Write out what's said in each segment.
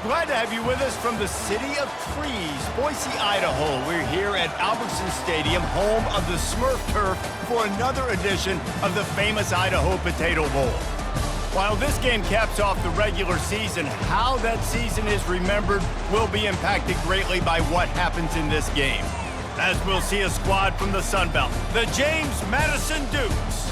Glad to have you with us from the city of trees, Boise, Idaho. We're here at Albertson Stadium, home of the Smurf Turf, for another edition of the famous Idaho Potato Bowl. While this game caps off the regular season, how that season is remembered will be impacted greatly by what happens in this game. As we'll see a squad from the Sun Belt, the James Madison Dukes,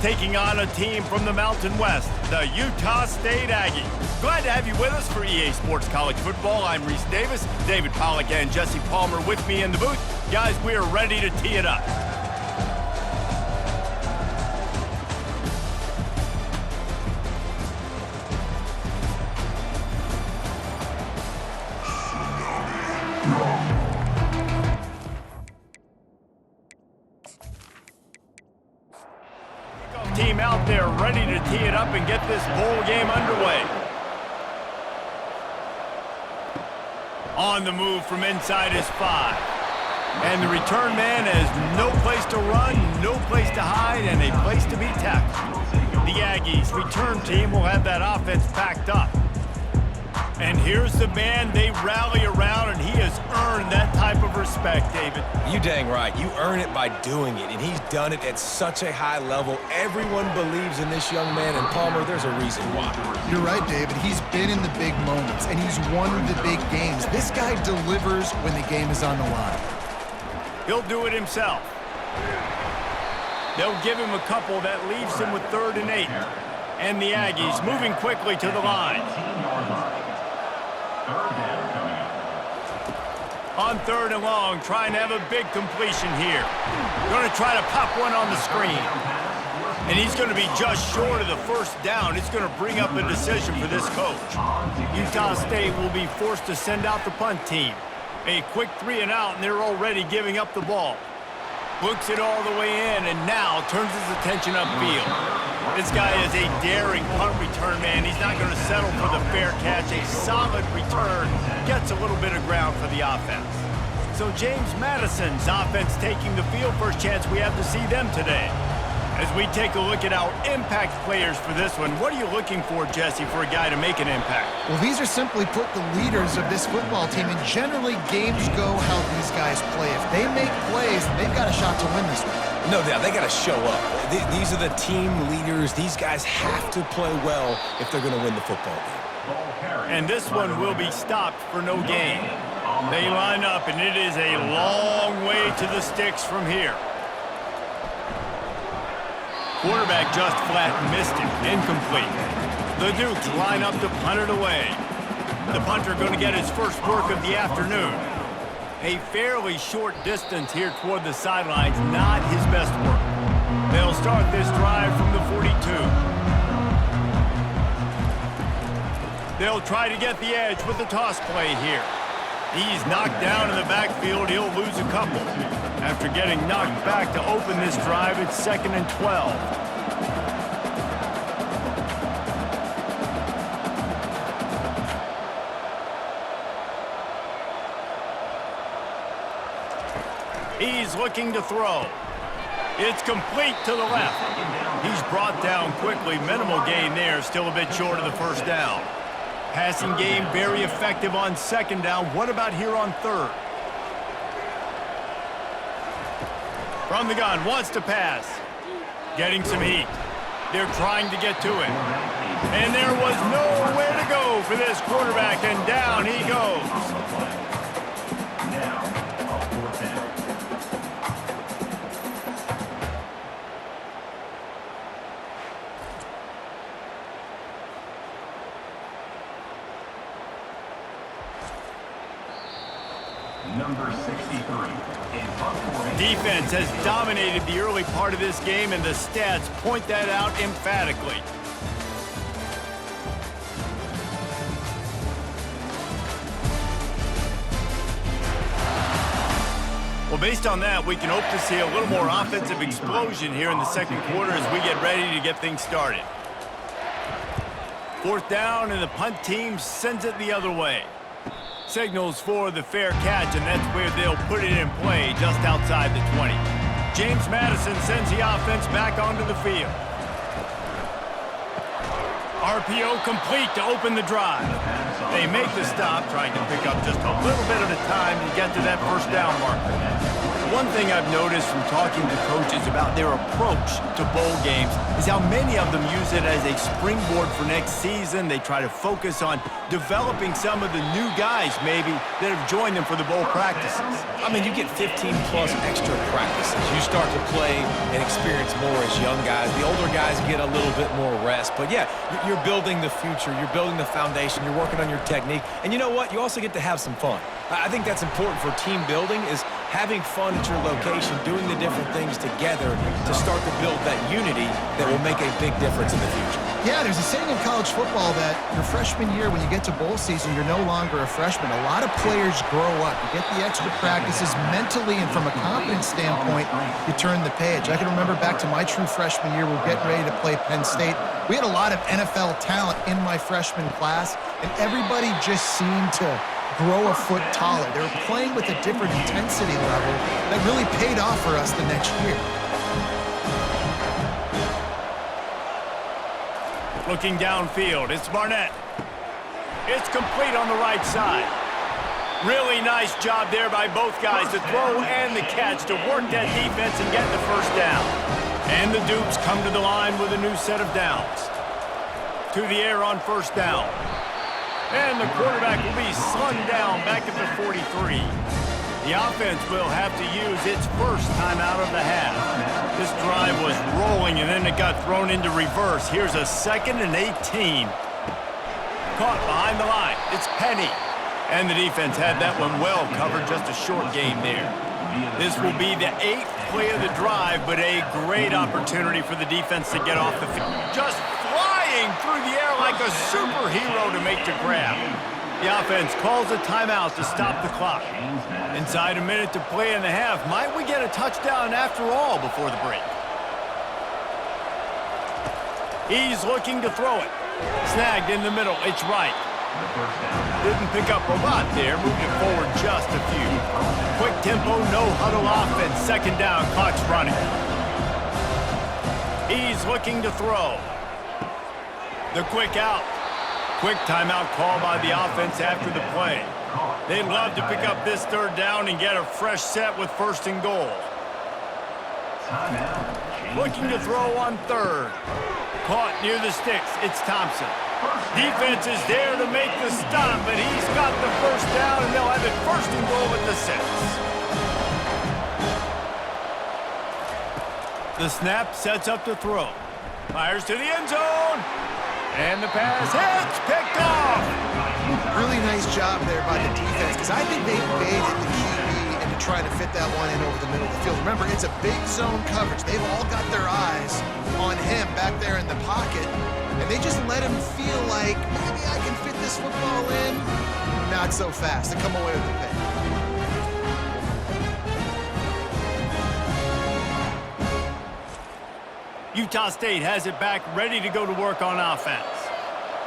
taking on a team from the Mountain West, the Utah State Aggies. Glad to have you with us for EA Sports College Football. I'm Reese Davis, David Pollack and Jesse Palmer with me in the booth. Guys, we are ready to tee it up. Team out there ready to tee it up and get this bowl game underway. On the move from inside his 5. And the return man has no place to run, no place to hide, and a place to be tackled. The Aggies return team will have that offense packed up. And here's the man they rally around, and he has earned that type of respect, David. You dang right. You earn it by doing it, and he's done it at such a high level. Everyone believes in this young man, and Palmer, there's a reason why. You're right, David. He's been in the big moments, and he's won the big games. This guy delivers when the game is on the line. He'll do it himself. They'll give him a couple that leaves him with 3rd and 8. And the Aggies moving quickly to the line. On 3rd and long, trying to have a big completion here. Going to try to pop one on the screen. And he's going to be just short of the 1st down. It's going to bring up a decision for this coach. Utah State will be forced to send out the punt team. A quick 3 and out, and they're already giving up the ball. Looks it all the way in, and now turns his attention upfield. This guy is a daring punt return man. He's not going to settle for the fair catch. A solid return gets a little bit of ground for the offense. So James Madison's offense taking the field. First chance we have to see them today. As we take a look at our impact players for this one, what are you looking for, Jesse, for a guy to make an impact? Well, these are simply put the leaders of this football team, and generally games go how these guys play. If they make plays, they've got a shot to win this one. No doubt, they got to show up. These are the team leaders. These guys have to play well if they're going to win the football game. And this one will be stopped for no gain. They line up, and it is a long way to the sticks from here. Quarterback just flat missed it. Incomplete. The Dukes line up to punt it away. The punter going to get his first work of the afternoon. A fairly short distance here toward the sidelines, not his best work. They'll start this drive from the 42. They'll try to get the edge with the toss play here. He's knocked down in the backfield. He'll lose a couple. After getting knocked back to open this drive, it's 2nd and 12. He's looking to throw. It's complete to the left. He's brought down quickly. Minimal gain there, still a bit short of the 1st down. Passing game very effective on 2nd down. What about here on 3rd? From the gun, wants to pass. Getting some heat. They're trying to get to him. And there was nowhere to go for this quarterback, and down he goes. Number 63. Defense has dominated the early part of this game, and the stats point that out emphatically. Well, based on that, we can hope to see a little more offensive explosion here in the 2nd quarter as we get ready to get things started. 4th down, and the punt team sends it the other way. Signals for the fair catch, and that's where they'll put it in play just outside the 20. James Madison sends the offense back onto the field. RPO complete to open the drive. They make the stop, trying to pick up just a little bit at a time to get to that first down marker. One thing I've noticed from talking to coaches about their approach to bowl games is how many of them use it as a springboard for next season. They try to focus on developing some of the new guys, maybe, that have joined them for the bowl practices. I mean, you get 15-plus extra practices. You start to play and experience more as young guys. The older guys get a little bit more rest. But, yeah, you're building the future. You're building the foundation. You're working on your technique. And you know what? You also get to have some fun. I think that's important for team building, is having fun at your location, doing the different things together to start to build that unity that will make a big difference in the future. Yeah, there's a saying in college football that your freshman year, when you get to bowl season, you're no longer a freshman. A lot of players grow up. You get the extra practices mentally, and from a confidence standpoint, you turn the page. I can remember back to my true freshman year, we were getting ready to play Penn State. We had a lot of NFL talent in my freshman class, and everybody just seemed to grow a foot taller. They were playing with a different intensity level that really paid off for us the next year. Looking downfield, it's Barnett. It's complete on the right side. Really nice job there by both guys, the throw and the catch, to work that defense and get the first down. And the Dukes come to the line with a new set of downs. To the air on first down. And the quarterback will be slung down back at the 43. The offense will have to use its first timeout of the half. This drive was rolling, and then it got thrown into reverse. Here's a 2nd and 18. Caught behind the line. It's Penny. And the defense had that one well covered. Just a short game there. This will be the 8th play of the drive, but a great opportunity for the defense to get off the field. Just flying through the air like a superhero to make the grab. The offense calls a timeout to stop the clock. Inside a minute to play in the half. Might we get a touchdown after all before the break? He's looking to throw it. Snagged in the middle. It's right. Didn't pick up a lot there. Moved it forward just a few. Quick tempo, no huddle offense. 2nd down, clock's running. He's looking to throw. The quick out. Quick timeout call by the offense after the play. They'd love to pick up this 3rd down and get a fresh set with 1st and goal. Looking to throw on 3rd. Caught near the sticks. It's Thompson. Defense is there to make the stop, but he's got the 1st down, and they'll have it 1st and goal at the 6. The snap sets up to throw. Fires to the end zone. And the pass hits, picked off. Really nice job there by the defense, because I think they baited the QB into trying to fit that one in over the middle of the field. Remember, it's a big zone coverage. They've all got their eyes on him back there in the pocket, and they just let him feel like, maybe I can fit this football in. Not so fast. They come away with the pick. Utah State has it back, ready to go to work on offense.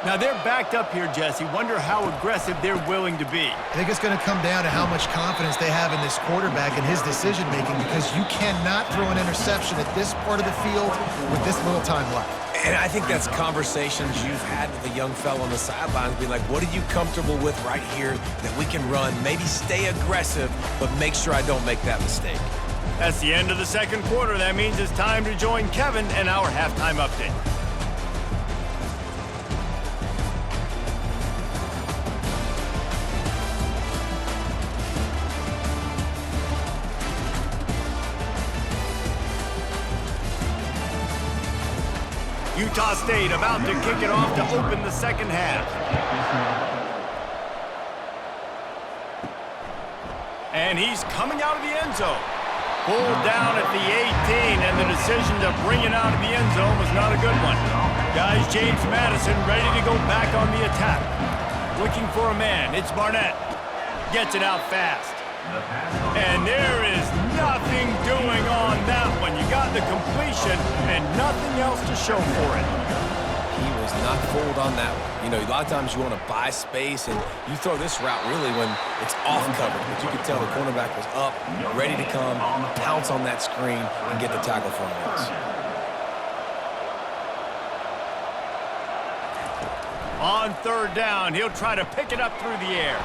Now they're backed up here, Jesse. Wonder how aggressive they're willing to be. I think it's going to come down to how much confidence they have in this quarterback and his decision-making, because you cannot throw an interception at this part of the field with this little time left. And I think that's conversations you've had with the young fellow on the sidelines. Be like, what are you comfortable with right here that we can run? Maybe stay aggressive, but make sure I don't make that mistake. That's the end of the 2nd quarter. That means it's time to join Kevin and our halftime update. Utah State about to kick it off to open the 2nd half. And he's coming out of the end zone. Pulled down at the 18, and the decision to bring it out of the end zone was not a good one. Guys, James Madison ready to go back on the attack. Looking for a man. It's Barnett. Gets it out fast. And there is nothing doing on that one. You got the completion and nothing else to show for it. He was not fooled on that one. You know, a lot of times you want to buy space, and you throw this route really when it's off coverage. But you could tell the cornerback was up, ready to come, pounce on that screen, and get the tackle for him. On third down, he'll try to pick it up through the air.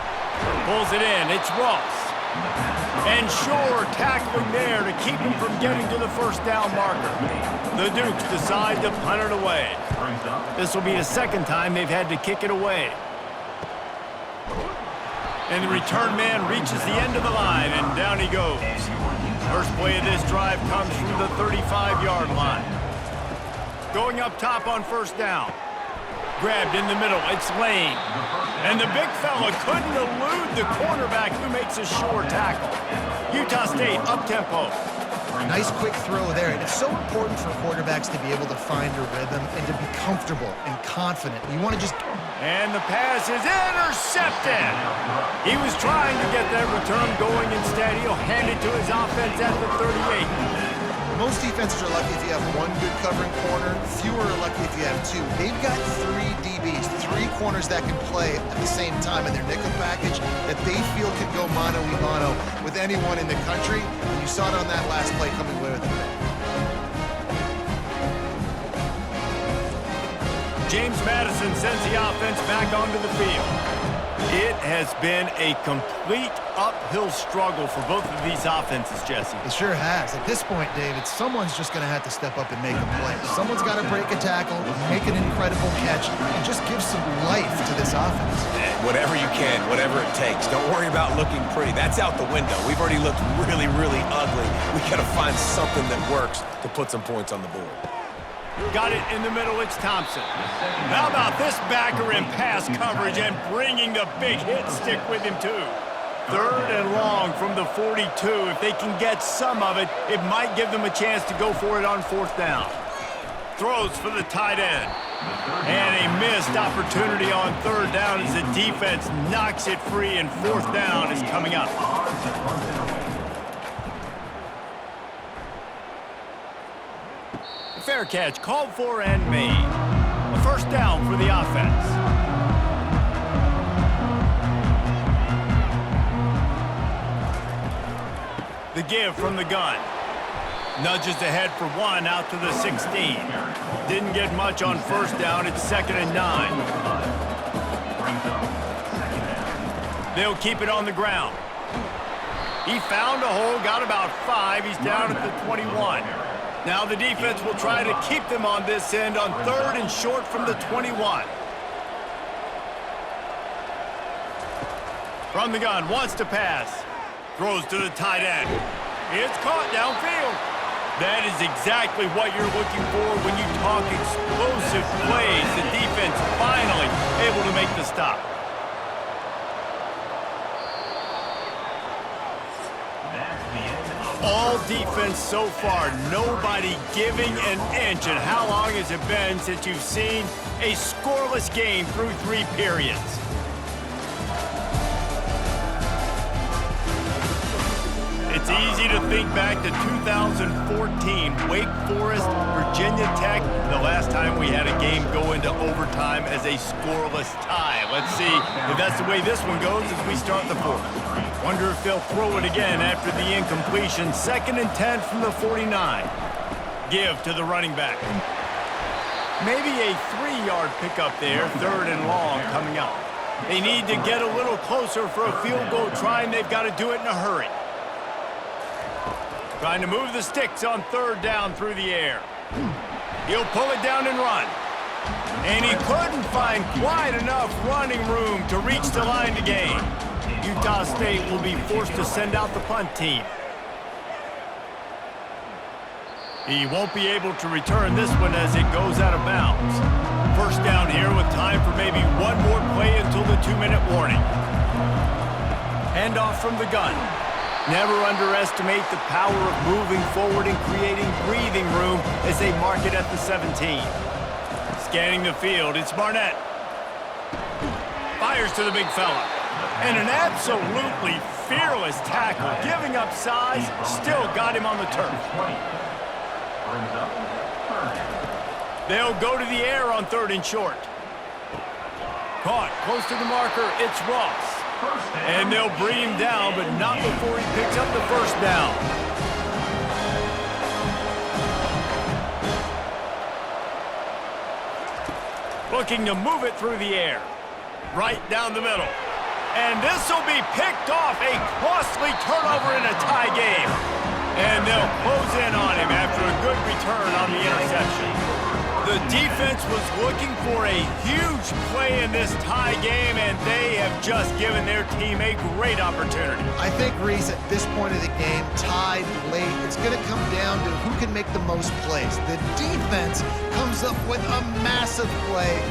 Pulls it in. It's Ross. And Shore tackling there to keep him from getting to the first down marker. The Dukes decide to punt it away. This will be the second time they've had to kick it away. And the return man reaches the end of the line, and down he goes. First play of this drive comes from the 35-yard line. Going up top on first down. Grabbed in the middle, it's Lane. And the big fella couldn't elude the cornerback who makes a sure tackle. Utah State up-tempo. Nice quick throw there, and it's so important for quarterbacks to be able to find a rhythm and to be comfortable and confident. You want to just... And the pass is intercepted. He was trying to get that return going. Instead, he'll hand it to his offense at the 38. Most defenses are lucky if you have one good covering corner. Fewer are lucky if you have two. They've got 3 DBs, 3 corners that can play at the same time in their nickel package that they feel can go mano-a-mano with anyone in the country. And you saw it on that last play coming away with the pick. James Madison sends the offense back onto the field. It has been a complete uphill struggle for both of these offenses, Jesse. It sure has. At this point, David, someone's just going to have to step up and make a play. Someone's got to break a tackle, make an incredible catch, and just give some life to this offense. Whatever you can, whatever it takes. Don't worry about looking pretty. That's out the window. We've already looked really, really ugly. We got to find something that works to put some points on the board. Got it in the middle, it's Thompson. How about this backer in pass coverage and bringing the big hit stick with him too. Third and long from the 42. If they can get some of it, it might give them a chance to go for it on fourth down. Throws for the tight end. And a missed opportunity on third down as the defense knocks it free, and fourth down is coming up. Fair catch called for and made. A first down for the offense. The give from the gun. Nudges ahead for 1 out to the 16. Didn't get much on first down. It's 2nd and 9. They'll keep it on the ground. He found a hole, got about 5. He's down at the 21. Now the defense will try to keep them on this end on third and short from the 21. From the gun, wants to pass. Throws to the tight end. It's caught downfield. That is exactly what you're looking for when you talk explosive plays. The defense finally able to make the stop. All defense so far, nobody giving an inch. And how long has it been since you've seen a scoreless game through 3 periods? It's easy to think back to 2014, Wake Forest, Virginia Tech, the last time we had a game go into overtime as a scoreless tie. Let's see if that's the way this one goes as we start the 4th. Wonder if they'll throw it again after the incompletion. 2nd and 10 from the 49. Give to the running back. Maybe a 3-yard pickup there, 3rd and long coming up. They need to get a little closer for a field goal try, and they've got to do it in a hurry. Trying to move the sticks on 3rd down through the air. He'll pull it down and run. And he couldn't find quite enough running room to reach the line to gain. Utah State will be forced to send out the punt team. He won't be able to return this one as it goes out of bounds. First down here with time for maybe one more play until the 2-minute warning. Handoff from the gun. Never underestimate the power of moving forward and creating breathing room as they mark it at the 17. Scanning the field, it's Barnett. Fires to the big fella. And an absolutely fearless tackle, giving up size, still got him on the turf. They'll go to the air on 3rd and short. Caught close to the marker, it's Ross. And they'll bring him down, but not before he picks up the first down. Looking to move it through the air. Right down the middle. And this will be picked off. A costly turnover in a tie game. And they'll close in on him after a good return on the interception. The defense was looking for a huge play in this tie game, and they have just given their team a great opportunity. I think, Reese, at this point of the game, tied late, it's going to come down to who can make the most plays. The defense comes up with a massive play,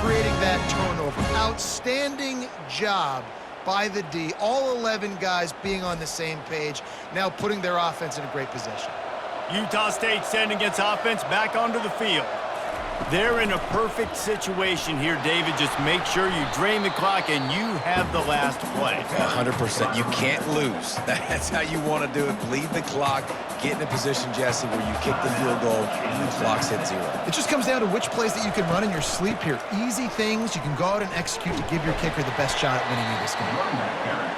creating that turnover. Outstanding job by the D. All 11 guys being on the same page, now putting their offense in a great position. Utah State sending its offense back onto the field. They're in a perfect situation here, David. Just make sure you drain the clock and you have the last play. 100%. You can't lose. That's how you want to do it. Bleed the clock. Get in a position, Jesse, where you kick the field goal and the clock's hit 0. It just comes down to which plays that you can run in your sleep here. Easy things you can go out and execute to give your kicker the best shot at winning you this game.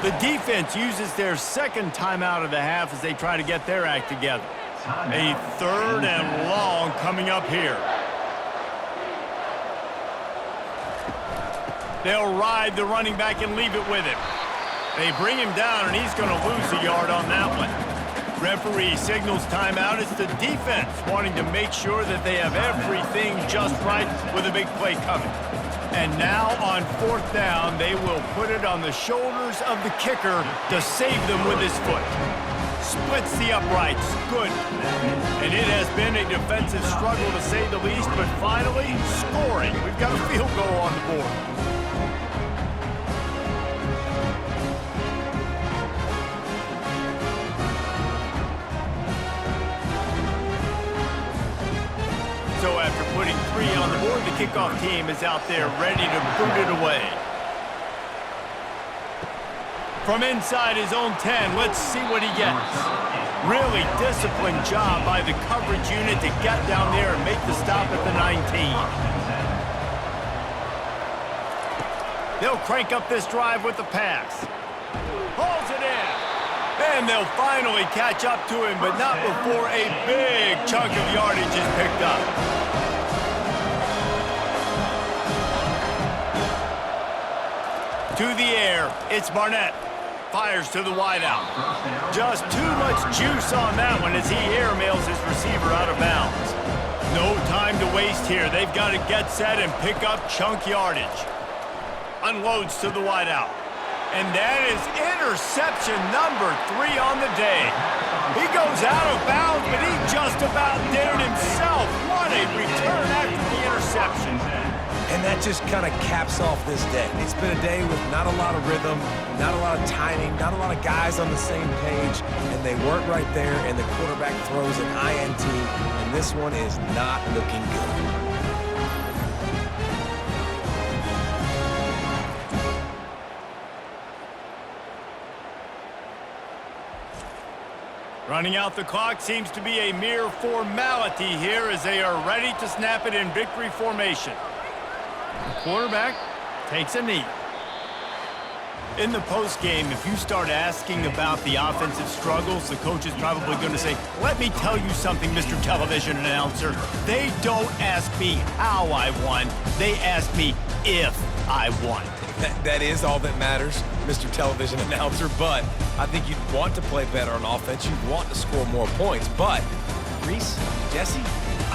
The defense uses their second timeout of the half as they try to get their act together. A 3rd and long coming up here. They'll ride the running back and leave it with him. They bring him down, and he's going to lose a yard on that one. Referee signals timeout. It's the defense wanting to make sure that they have everything just right with a big play coming. And now on 4th down, they will put it on the shoulders of the kicker to save them with his foot. Splits the uprights. Good. And it has been a defensive struggle to say the least, but finally, scoring. We've got a field goal on the board. So after putting 3 on the board, the kickoff team is out there ready to boot it away. From inside his own 10, let's see what he gets. Really disciplined job by the coverage unit to get down there and make the stop at the 19. They'll crank up this drive with the pass. Hauls it in. And they'll finally catch up to him, but not before a big chunk of yardage is picked up. To the air, it's Barnett. Fires to the wideout. Just too much juice on that one as he airmails his receiver out of bounds. No time to waste here. They've got to get set and pick up chunk yardage. Unloads to the wideout. And that is interception number 3 on the day. He goes out of bounds, but he just about did it himself. What a return after the interception. And that just kind of caps off this day. It's been a day with not a lot of rhythm, not a lot of timing, not a lot of guys on the same page, and they weren't right there, and the quarterback throws an INT, and this one is not looking good. Running out the clock seems to be a mere formality here as they are ready to snap it in victory formation. The quarterback takes a knee. In the postgame, if you start asking about the offensive struggles, the coach is probably going to say, let me tell you something, Mr. Television Announcer. They don't ask me how I won. They ask me if I won. That is all that matters, Mr. Television Announcer, but I think you'd want to play better on offense. You'd want to score more points, but Reese, Jesse,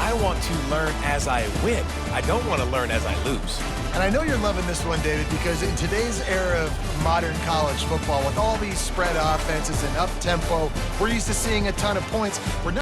I want to learn as I win. I don't want to learn as I lose. And I know you're loving this one, David, because in today's era of modern college football, with all these spread offenses and up-tempo, we're used to seeing a ton of points. We're not